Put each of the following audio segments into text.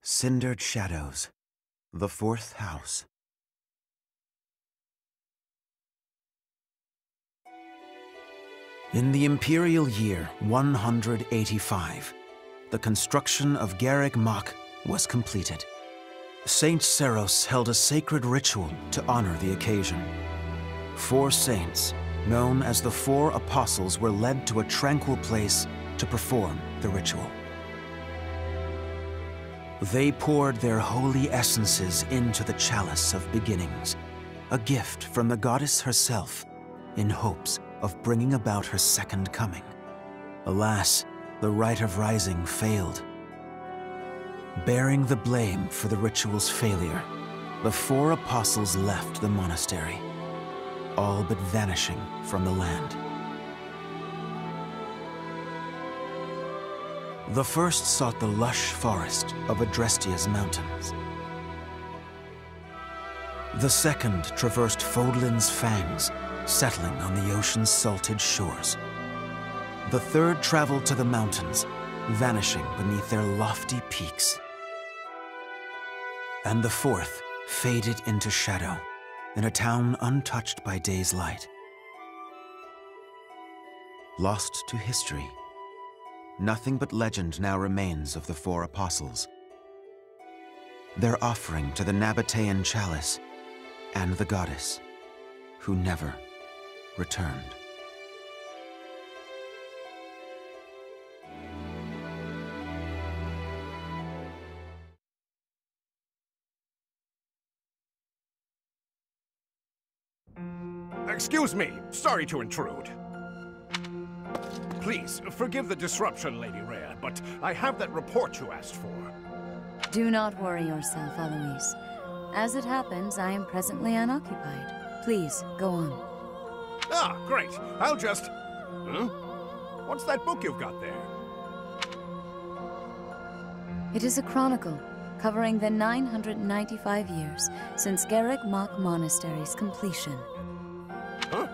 Cindered Shadows, the fourth house. In the imperial year 185, the construction of Garreg Mach was completed. Saint Seros held a sacred ritual to honor the occasion. 4 saints, known as the 4 Apostles, were led to a tranquil place to perform the ritual. They poured their holy essences into the chalice of beginnings, a gift from the goddess herself, in hopes of bringing about her second coming. Alas, the rite of rising failed. Bearing the blame for the ritual's failure, the 4 apostles left the monastery, all but vanishing from the land. The first sought the lush forest of Adrestia's mountains. The second traversed Fodlin's fangs, settling on the ocean's salted shores. The third traveled to the mountains, vanishing beneath their lofty peaks. And the fourth faded into shadow, in a town untouched by day's light. Lost to history, nothing but legend now remains of the 4 apostles. Their offering to the Nabatean chalice and the goddess, who never returned. Excuse me, sorry to intrude. Please, forgive the disruption, Lady Rhea, but I have that report you asked for. Do not worry yourself, Eloise. As it happens, I am presently unoccupied. Please, go on. Ah, great. I'll just... Huh? What's that book you've got there? It is a chronicle covering the 995 years since Garreg Mach Monastery's completion. Huh?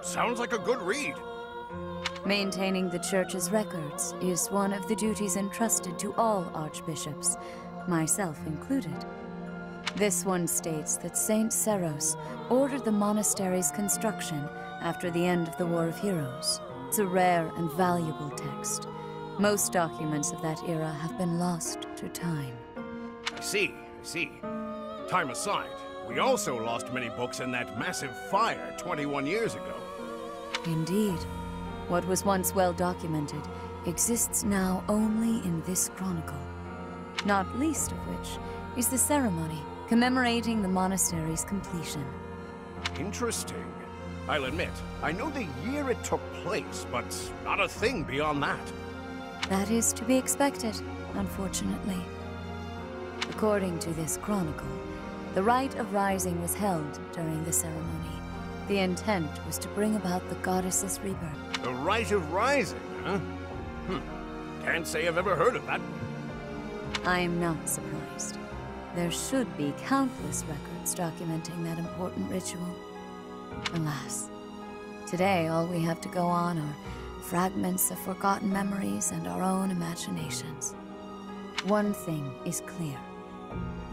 Sounds like a good read. Maintaining the Church's records is one of the duties entrusted to all archbishops, myself included. This one states that Saint Seros ordered the monastery's construction after the end of the War of Heroes. It's a rare and valuable text. Most documents of that era have been lost to time. I see. Time aside, we also lost many books in that massive fire 21 years ago. Indeed. What was once well documented exists now only in this chronicle. Not least of which is the ceremony commemorating the monastery's completion. Interesting. I'll admit, I know the year it took place, but not a thing beyond that. That is to be expected, unfortunately. According to this chronicle, the rite of rising was held during the ceremony. The intent was to bring about the goddess's rebirth. The rite of rising, huh? Can't say I've ever heard of that. I am not surprised. There should be countless records documenting that important ritual. Alas, today all we have to go on are fragments of forgotten memories and our own imaginations. One thing is clear.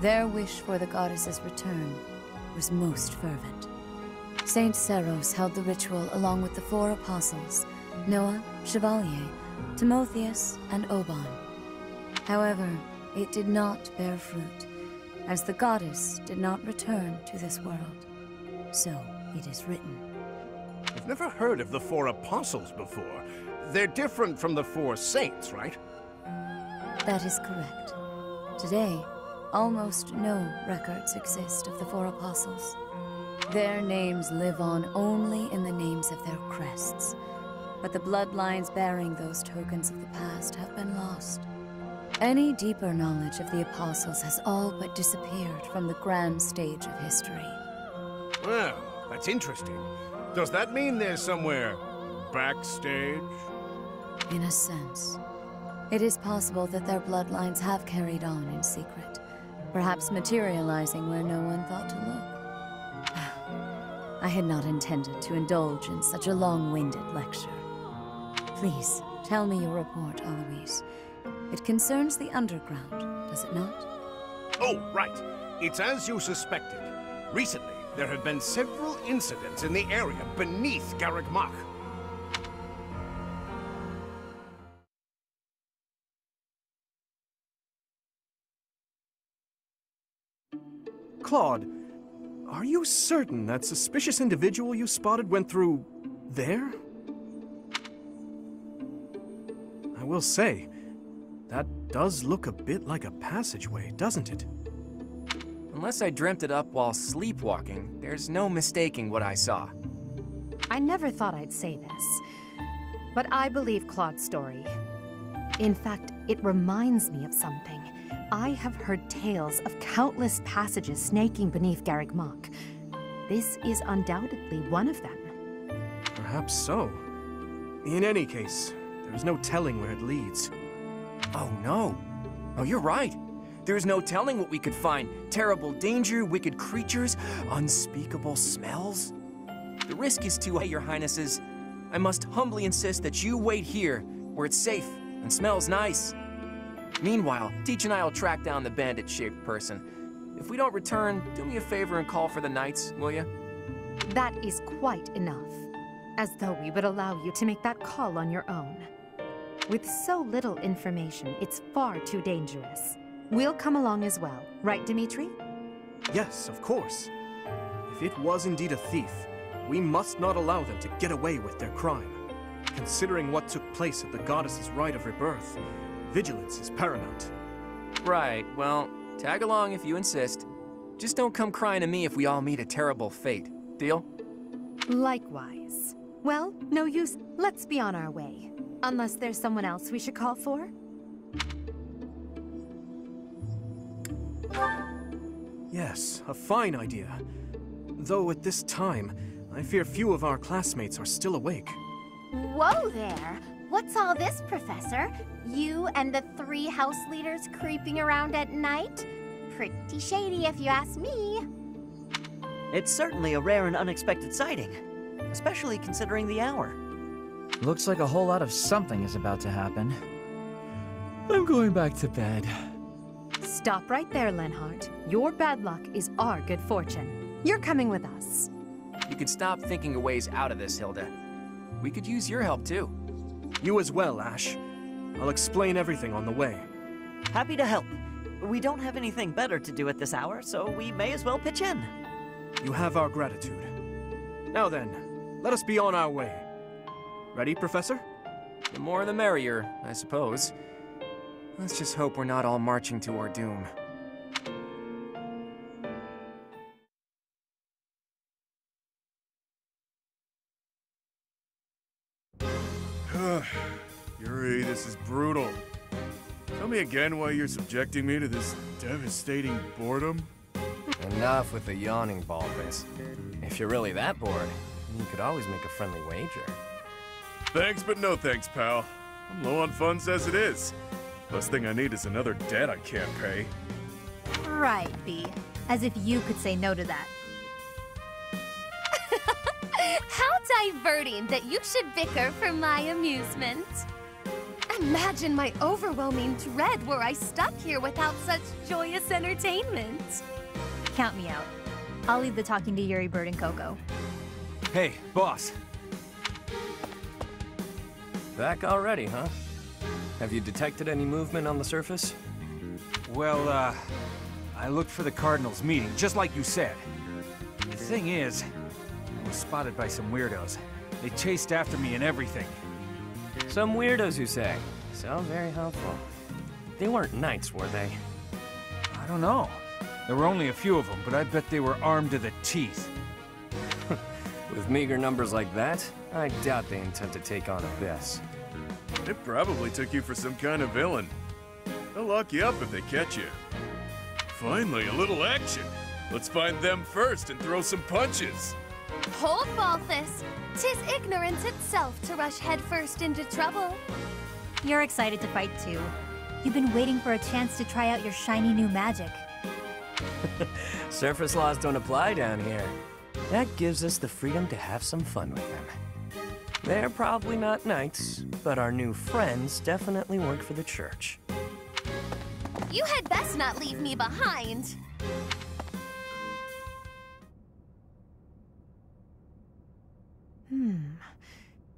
Their wish for the goddess's return was most fervent. Saint Seros held the ritual along with the 4 apostles, Noah, Chevalier, Timotheus, and Oban. However, it did not bear fruit, as the goddess did not return to this world. So it is written. I've never heard of the 4 apostles before. They're different from the 4 saints, right? That is correct. Today, almost no records exist of the 4 apostles. Their names live on only in the names of their crests, but the bloodlines bearing those tokens of the past have been lost. Any deeper knowledge of the apostles has all but disappeared from the grand stage of history. Well, that's interesting. Does that mean there's somewhere backstage? In a sense. It is possible that their bloodlines have carried on in secret, perhaps materializing where no one thought to look. I had not intended to indulge in such a long-winded lecture. Please, tell me your report, Eloise. It concerns the underground, does it not? Oh, right. It's as you suspected. Recently, there have been several incidents in the area beneath Garreg Mach. Claude, are you certain that suspicious individual you spotted went through there? I will say, that does look a bit like a passageway, doesn't it? Unless I dreamt it up while sleepwalking, there's no mistaking what I saw. I never thought I'd say this, but I believe Claude's story. In fact, it reminds me of something. I have heard tales of countless passages snaking beneath Garreg Mach. This is undoubtedly one of them. Perhaps so. In any case, there's no telling where it leads. Oh no. Oh, you're right. There's no telling what we could find. Terrible danger, wicked creatures, unspeakable smells. The risk is too high, Your Highnesses. I must humbly insist that you wait here, where it's safe and smells nice. Meanwhile, Teach and I will track down the bandit-shaped person. If we don't return, do me a favor and call for the knights, will you? That is quite enough. As though we would allow you to make that call on your own. With so little information, it's far too dangerous. We'll come along as well, right, Dimitri? Yes, of course. If it was indeed a thief, we must not allow them to get away with their crime. Considering what took place at the goddess's rite of rebirth, vigilance is paramount. Right, well, tag along if you insist. Just don't come crying to me if we all meet a terrible fate. Deal? Likewise. Well, no use. Let's be on our way. Unless there's someone else we should call for? Yes, a fine idea. Though at this time, I fear few of our classmates are still awake. Whoa there! What's all this, Professor? You and the 3 house leaders creeping around at night? Pretty shady if you ask me. It's certainly a rare and unexpected sighting, especially considering the hour. Looks like a whole lot of something is about to happen. I'm going back to bed. Stop right there, Lenhart. Your bad luck is our good fortune. You're coming with us. You could stop thinking of ways out of this, Hilda. We could use your help, too. You as well, Ash. I'll explain everything on the way. Happy to help. We don't have anything better to do at this hour, so we may as well pitch in. You have our gratitude. Now then, let us be on our way. Ready, Professor? The more the merrier, I suppose. Let's just hope we're not all marching to our doom. Yuri, this is brutal. Tell me again why you're subjecting me to this devastating boredom? Enough with the yawning, Balthus. If you're really that bored, you could always make a friendly wager. Thanks, but no thanks, pal. I'm low on funds as it is. Last thing I need is another debt I can't pay. Right, B. As if you could say no to that. How diverting that you should bicker for my amusement. Imagine my overwhelming dread were I stuck here without such joyous entertainment. Count me out. I'll leave the talking to Yuri, Bird, and Coco. Hey, boss. Back already, huh? Have you detected any movement on the surface? Well, I looked for the Cardinals meeting, just like you said. The thing is, I was spotted by some weirdos. They chased after me and everything. Some weirdos, you say? Sounds very helpful. They weren't knights, were they? I don't know. There were only a few of them, but I bet they were armed to the teeth. With meager numbers like that, I doubt they intend to take on Abyss. It probably took you for some kind of villain. They'll lock you up if they catch you. Finally, a little action. Let's find them first and throw some punches. Hold, Balthus. 'Tis ignorance itself to rush headfirst into trouble. You're excited to fight too. You've been waiting for a chance to try out your shiny new magic. Surface laws don't apply down here. That gives us the freedom to have some fun with them. They're probably not knights, but our new friends definitely work for the church. You had best not leave me behind.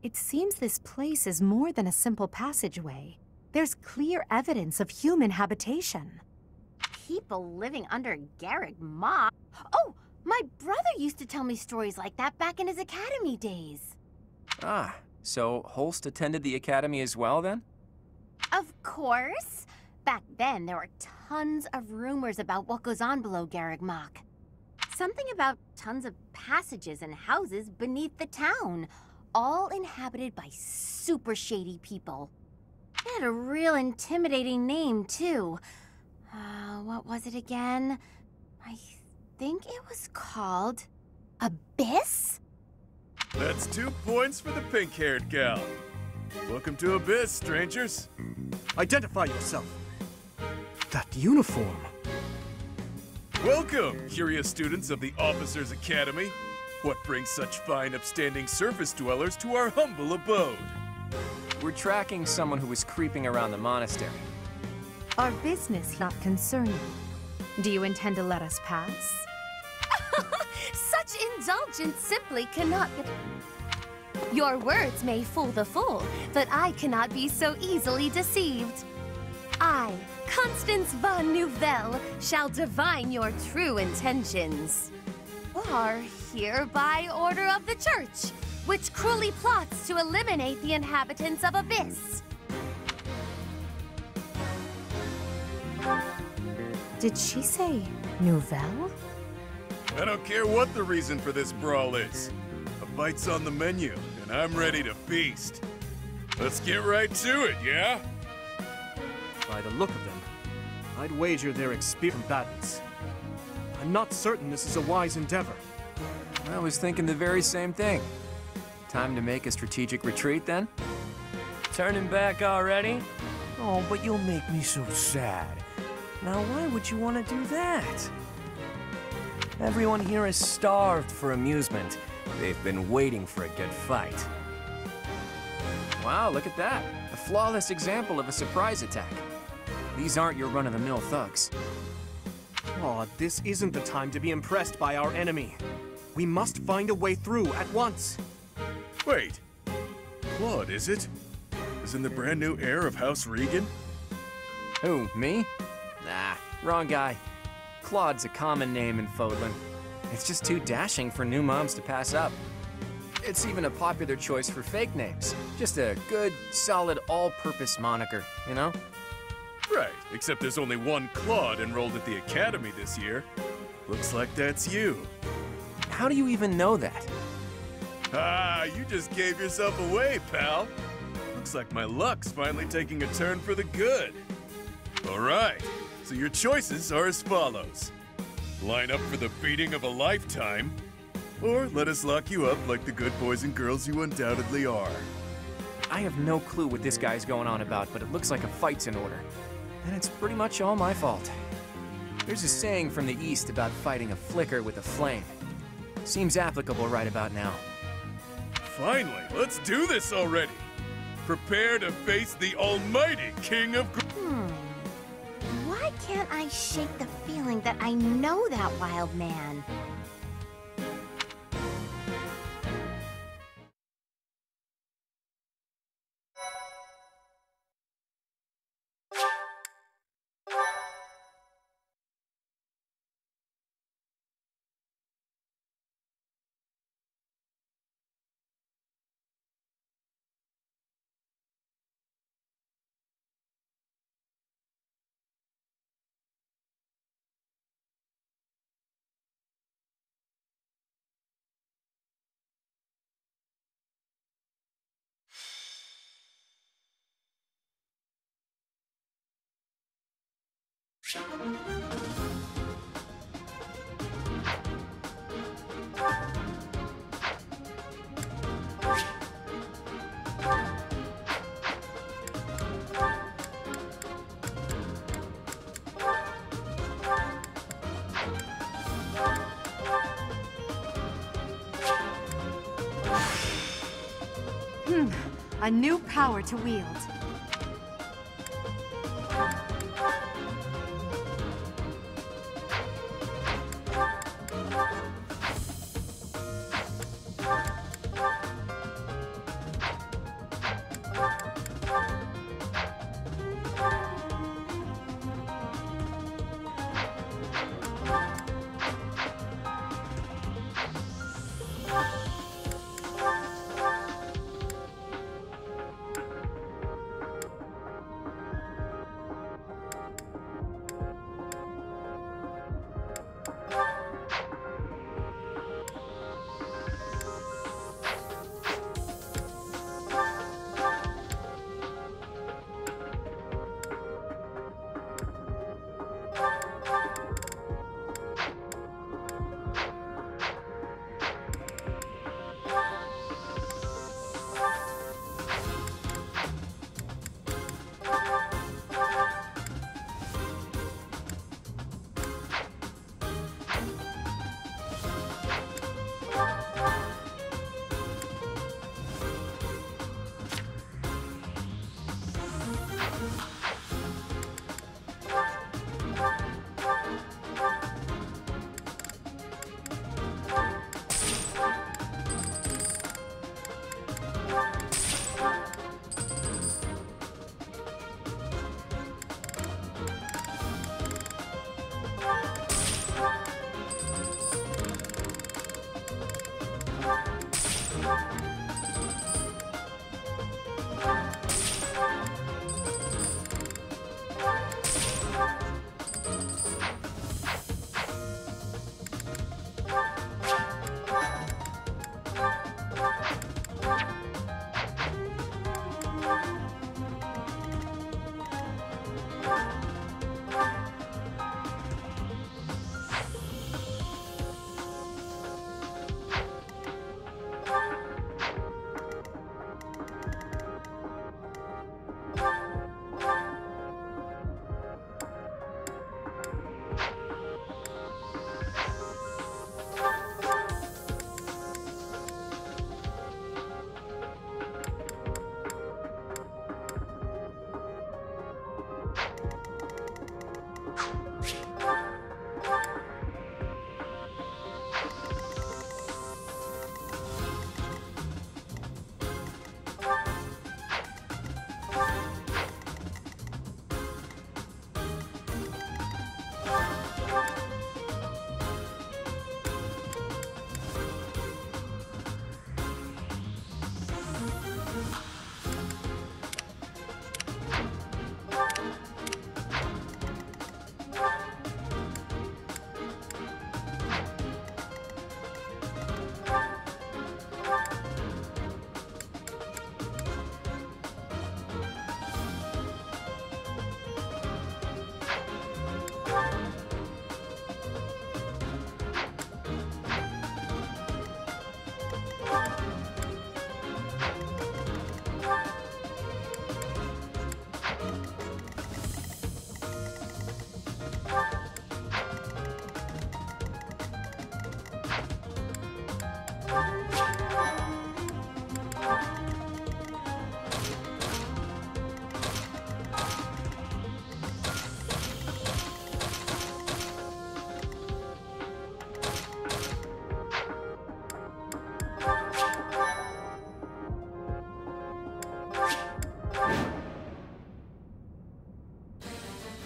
It seems this place is more than a simple passageway. There's clear evidence of human habitation. People living under Garreg Mach? Oh, my brother used to tell me stories like that back in his academy days. Ah, so Holst attended the academy as well, then? Of course. Back then, there were tons of rumors about what goes on below Garreg Mach. Something about tons of passages and houses beneath the town, all inhabited by super shady people. It had a real intimidating name, too. What was it again? I think it was called Abyss? That's 2 points for the pink-haired gal. Welcome to Abyss, strangers. Identify yourself. That uniform. Welcome, curious students of the Officers' Academy. What brings such fine, upstanding surface dwellers to our humble abode? We're tracking someone who was creeping around the monastery. Our business not concern you. Do you intend to let us pass? Such indulgence simply cannot get... Your words may fool the fool, but I cannot be so easily deceived. I, Constance von Nouvelle, shall divine your true intentions. Or here by order of the Church, which cruelly plots to eliminate the inhabitants of Abyss. Did she say Nouvelle? I don't care what the reason for this brawl is. A bite's on the menu, and I'm ready to feast. Let's get right to it, yeah? By the look of them, I'd wager they're experienced combatants. I'm not certain this is a wise endeavor. I was thinking the very same thing. Time to make a strategic retreat, then? Turning back already? Oh, but you'll make me so sad. Now, why would you want to do that? Everyone here is starved for amusement. They've been waiting for a good fight. Wow, look at that. A flawless example of a surprise attack. These aren't your run-of-the-mill thugs. Aw, this isn't the time to be impressed by our enemy. We must find a way through at once. Wait. Claude, is it? Is in the brand new heir of House Regan? Who, me? Nah, wrong guy. Claude's a common name in Fodlan. It's just too dashing for new moms to pass up. It's even a popular choice for fake names. Just a good, solid, all-purpose moniker, you know? Right, except there's only one Claude enrolled at the Academy this year. Looks like that's you. How do you even know that? Ah, you just gave yourself away, pal. Looks like my luck's finally taking a turn for the good. All right, so your choices are as follows. Line up for the beating of a lifetime, or let us lock you up like the good boys and girls you undoubtedly are. I have no clue what this guy's going on about, but it looks like a fight's in order. And it's pretty much all my fault. There's a saying from the East about fighting a flicker with a flame. Seems applicable right about now. Finally, let's do this already. Prepare to face the almighty King of... Why can't I shake the feeling that I know that wild man? A new power to wield.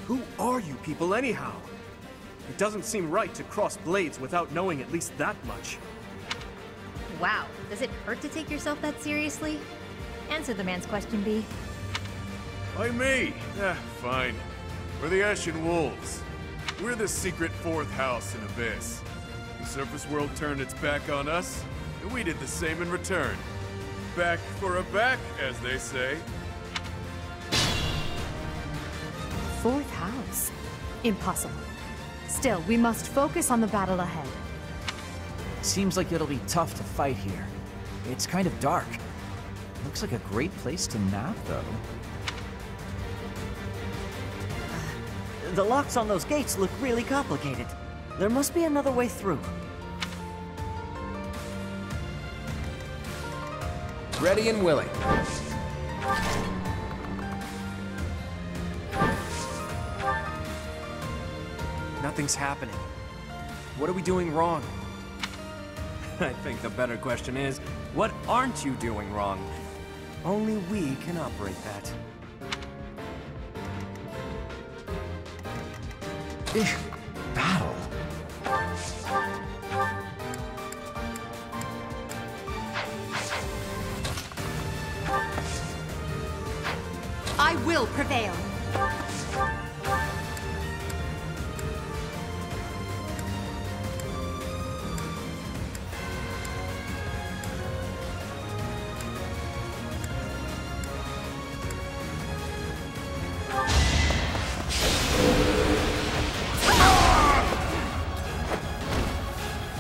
Who are you people anyhow? It doesn't seem right to cross blades without knowing at least that much. Wow, does it hurt to take yourself that seriously? Answer the man's question, B. Why me? Fine. We're the Ashen Wolves. We're the secret fourth house in Abyss. The surface world turned its back on us, and we did the same in return. Back for a back, as they say. Fourth house? Impossible. Still, we must focus on the battle ahead. Seems like it'll be tough to fight here. It's kind of dark. Looks like a great place to nap, though. The locks on those gates look really complicated. There must be another way through. Ready and willing. Nothing's happening. What are we doing wrong? I think the better question is, what aren't you doing wrong? Only we can operate that. Battle. I will prevail.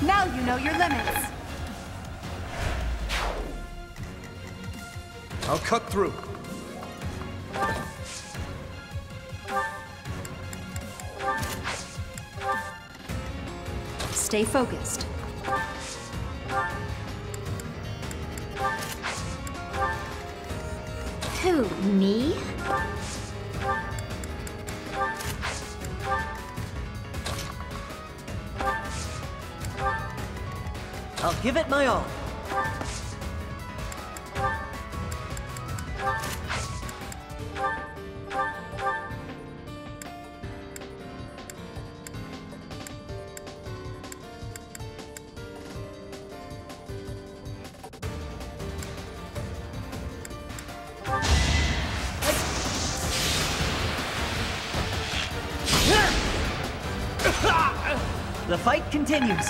Now you know your limits. I'll cut through. Stay focused. Who, me? I'll give it my all. The fight continues.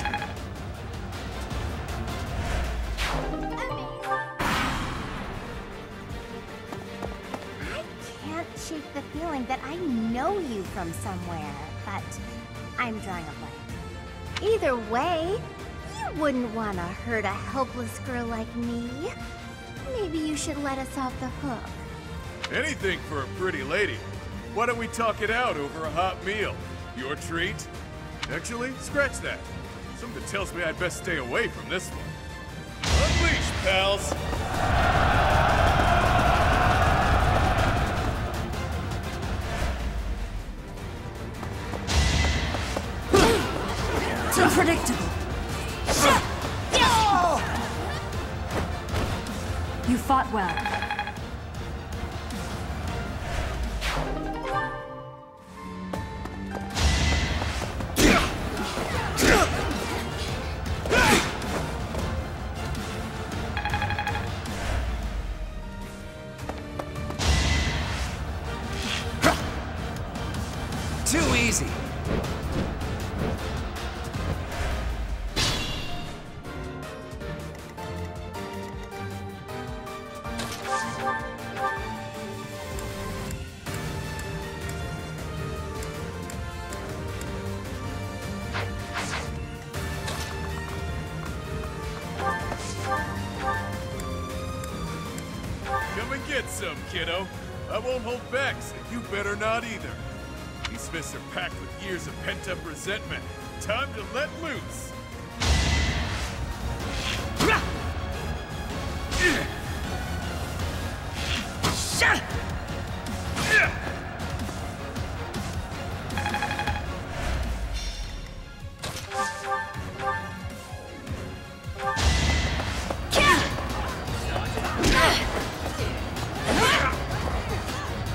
Shake the feeling that I know you from somewhere, but I'm drawing a blank. Either way, you wouldn't want to hurt a helpless girl like me. Maybe you should let us off the hook. Anything for a pretty lady. Why don't we talk it out over a hot meal? Your treat? Actually, scratch that. Something tells me I'd best stay away from this one. Unleash, pals! Unpredictable. You fought well. Too easy. Come and get some, kiddo. I won't hold back, so you better not either. These fists are packed with years of pent-up resentment. Time to let loose.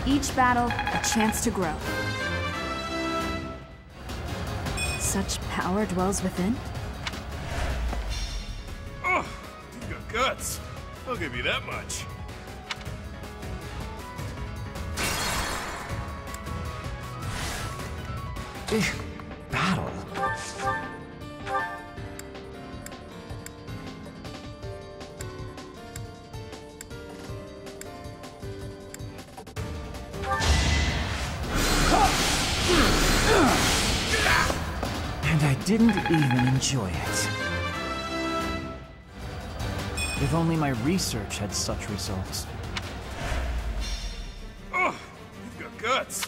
Each battle, a chance to grow. such power dwells within? Oh, you've got guts. I'll give you that much. Battle. And I didn't even enjoy it. If only my research had such results. Oh, you've got guts.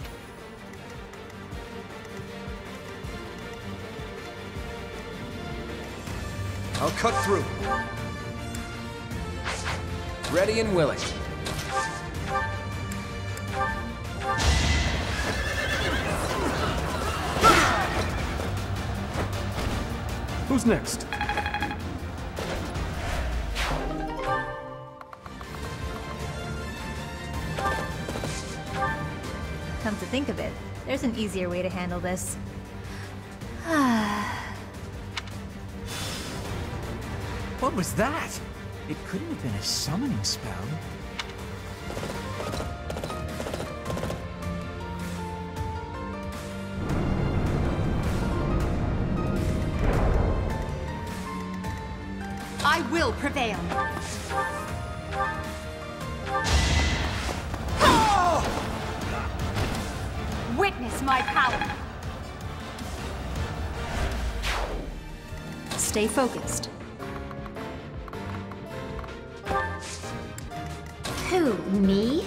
I'll cut through. Ready and willing. Who's next? Come to think of it, there's an easier way to handle this. What was that? It couldn't have been a summoning spell. I will prevail. Witness my power. Stay focused. Who, me?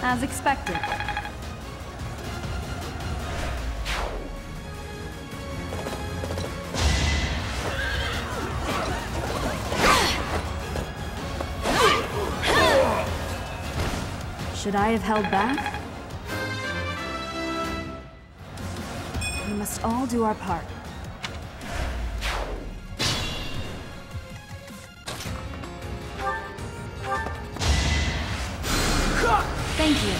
As expected. Should I have held back? We must all do our part. Thank you.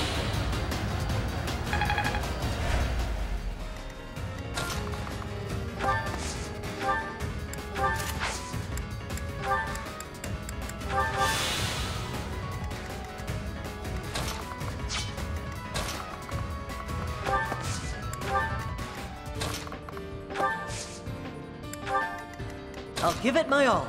I'll give it my all.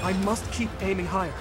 I must keep aiming higher.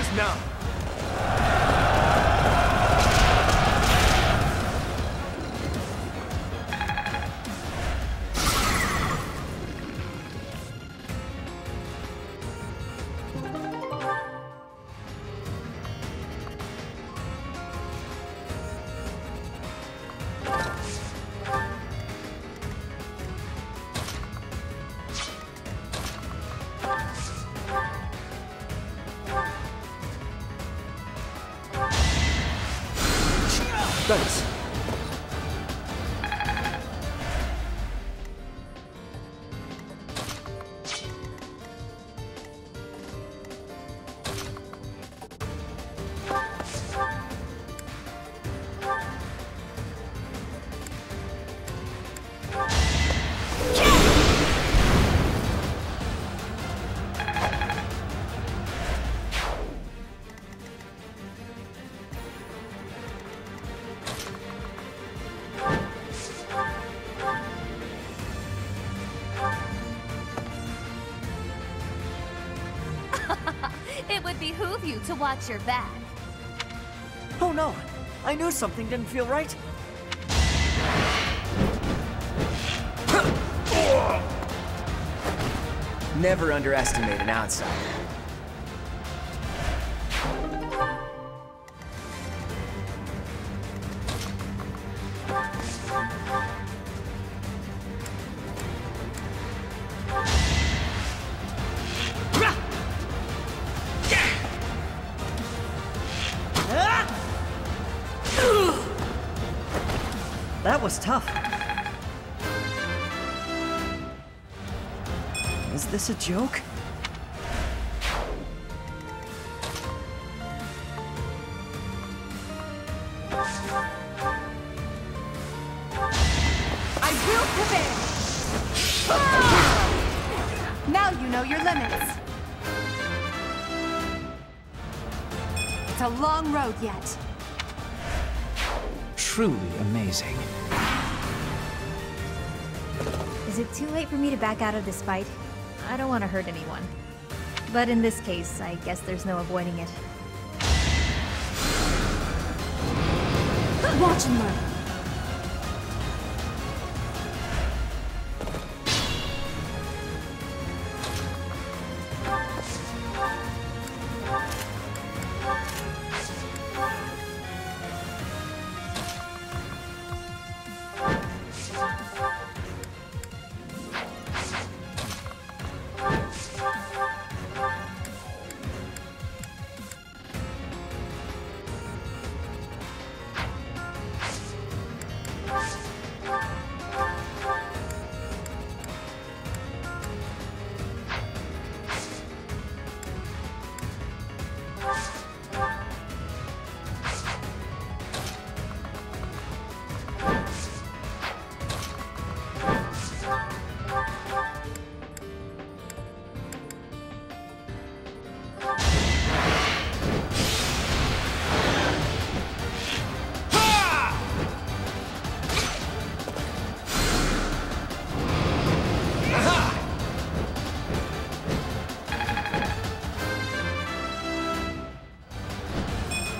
is now. Thanks. It would behoove you to watch your back. Oh no! I knew something didn't feel right. Never underestimate an outsider. That was tough. Is this a joke? I will prevail! Now you know your limits. It's a long road yet. Truly amazing. Is it too late for me to back out of this fight? I don't want to hurt anyone. But in this case, I guess there's no avoiding it. Watch and learn.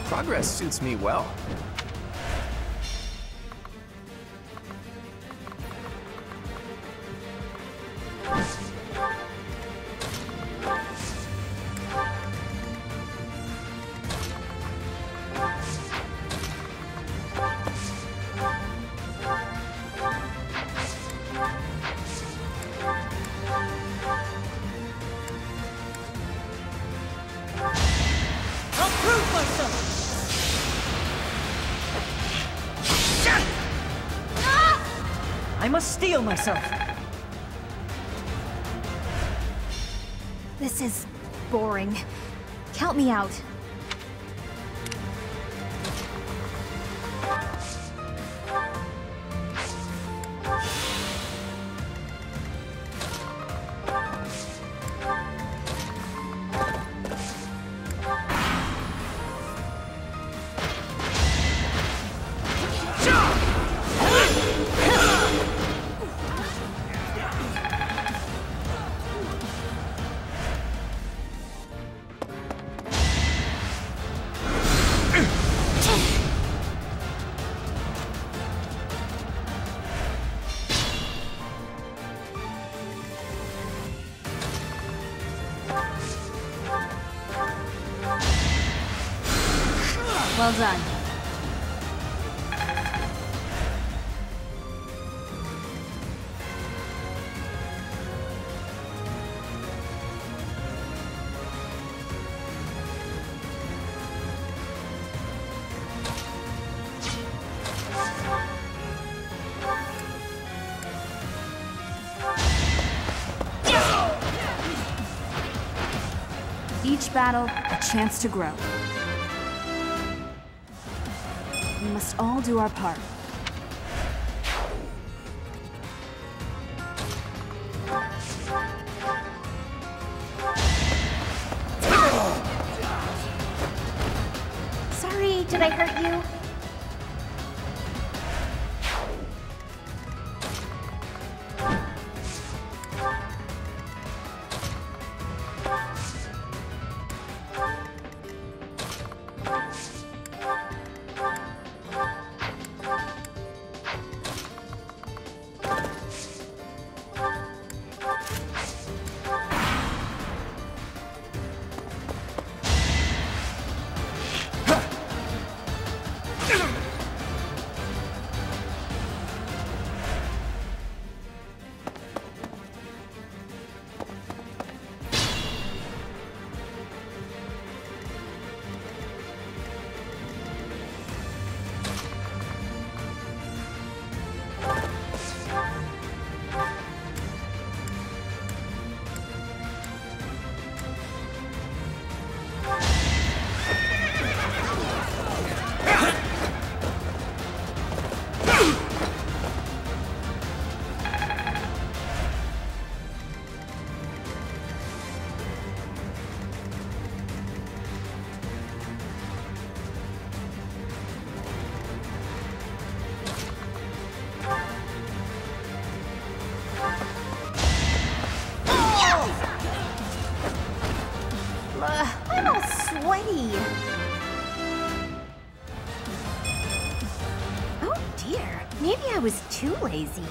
Progress suits me well. I must steel myself. This is boring. Count me out. Well done. Each battle, a chance to grow. We must all do our part. Sorry, did I hurt you? I'm all sweaty. Oh dear, maybe I was too lazy.